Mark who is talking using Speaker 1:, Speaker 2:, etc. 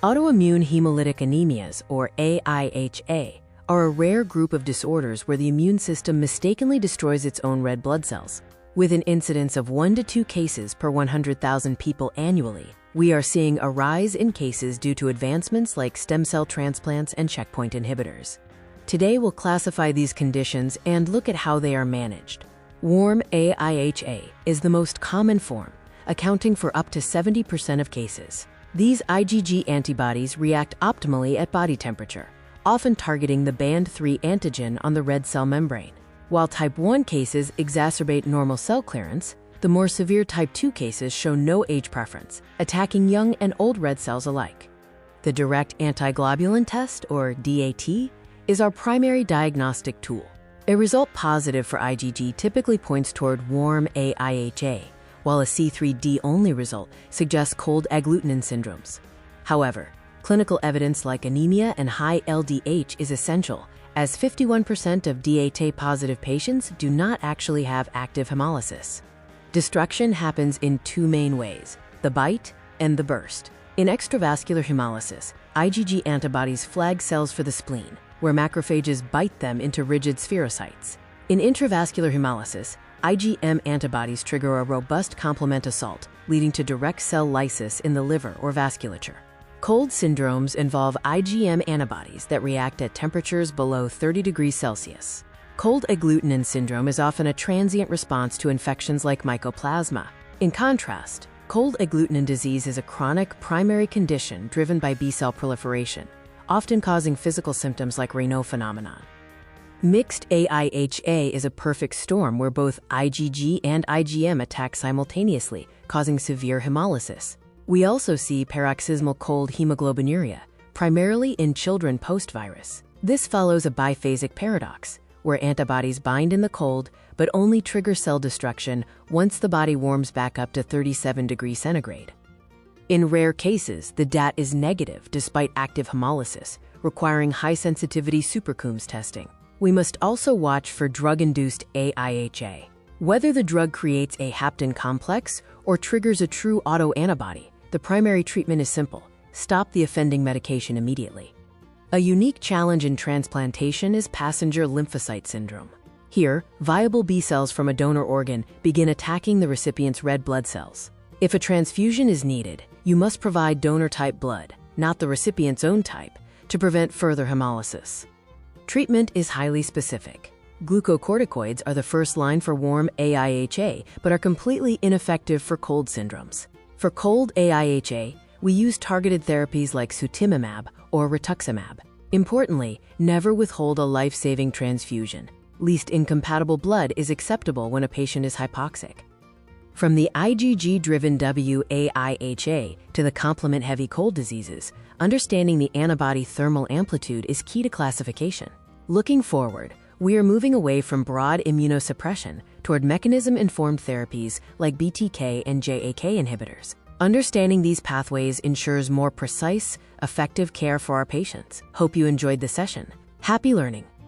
Speaker 1: Autoimmune hemolytic anemias, or AIHA, are a rare group of disorders where the immune system mistakenly destroys its own red blood cells. With an incidence of 1 to 2 cases per 100,000 people annually, we are seeing a rise in cases due to advancements like stem cell transplants and checkpoint inhibitors. Today we'll classify these conditions and look at how they are managed. Warm AIHA is the most common form, accounting for up to 70% of cases. These IgG antibodies react optimally at body temperature, often targeting the band 3 antigen on the red cell membrane. While type 1 cases exacerbate normal cell clearance, the more severe type 2 cases show no age preference, attacking young and old red cells alike. The direct antiglobulin test, or DAT, is our primary diagnostic tool. A result positive for IgG typically points toward warm AIHA, while a C3d-only result suggests cold agglutinin syndromes. However, clinical evidence like anemia and high LDH is essential, as 51% of DAT-positive patients do not actually have active hemolysis. Destruction happens in 2 main ways: the bite and the burst. In extravascular hemolysis, IgG antibodies flag cells for the spleen, where macrophages bite them into rigid spherocytes. In intravascular hemolysis, IgM antibodies trigger a robust complement assault, leading to direct cell lysis in the liver or vasculature. Cold syndromes involve IgM antibodies that react at temperatures below 30 degrees Celsius. Cold agglutinin syndrome is often a transient response to infections like mycoplasma. In contrast, cold agglutinin disease is a chronic primary condition driven by B-cell proliferation, often causing physical symptoms like Raynaud phenomenon. Mixed AIHA is a perfect storm where both IgG and IgM attack simultaneously, causing severe hemolysis. We also see paroxysmal cold hemoglobinuria, primarily in children post-virus. This follows a biphasic paradox, where antibodies bind in the cold but only trigger cell destruction once the body warms back up to 37 degrees centigrade. In rare cases, the DAT is negative despite active hemolysis, requiring high-sensitivity supercoumes testing. We must also watch for drug-induced AIHA. Whether the drug creates a hapten complex or triggers a true autoantibody, the primary treatment is simple: stop the offending medication immediately. A unique challenge in transplantation is passenger lymphocyte syndrome. Here, viable B cells from a donor organ begin attacking the recipient's red blood cells. If a transfusion is needed, you must provide donor-type blood, not the recipient's own type, to prevent further hemolysis. Treatment is highly specific. Glucocorticoids are the first line for warm AIHA, but are completely ineffective for cold syndromes. For cold AIHA, we use targeted therapies like sutimumab or rituximab. Importantly, never withhold a life-saving transfusion. Least incompatible blood is acceptable when a patient is hypoxic. From the IgG-driven WAIHA to the complement-heavy cold diseases, understanding the antibody thermal amplitude is key to classification. Looking forward, we are moving away from broad immunosuppression toward mechanism-informed therapies like BTK and JAK inhibitors. Understanding these pathways ensures more precise, effective care for our patients. Hope you enjoyed the session. Happy learning!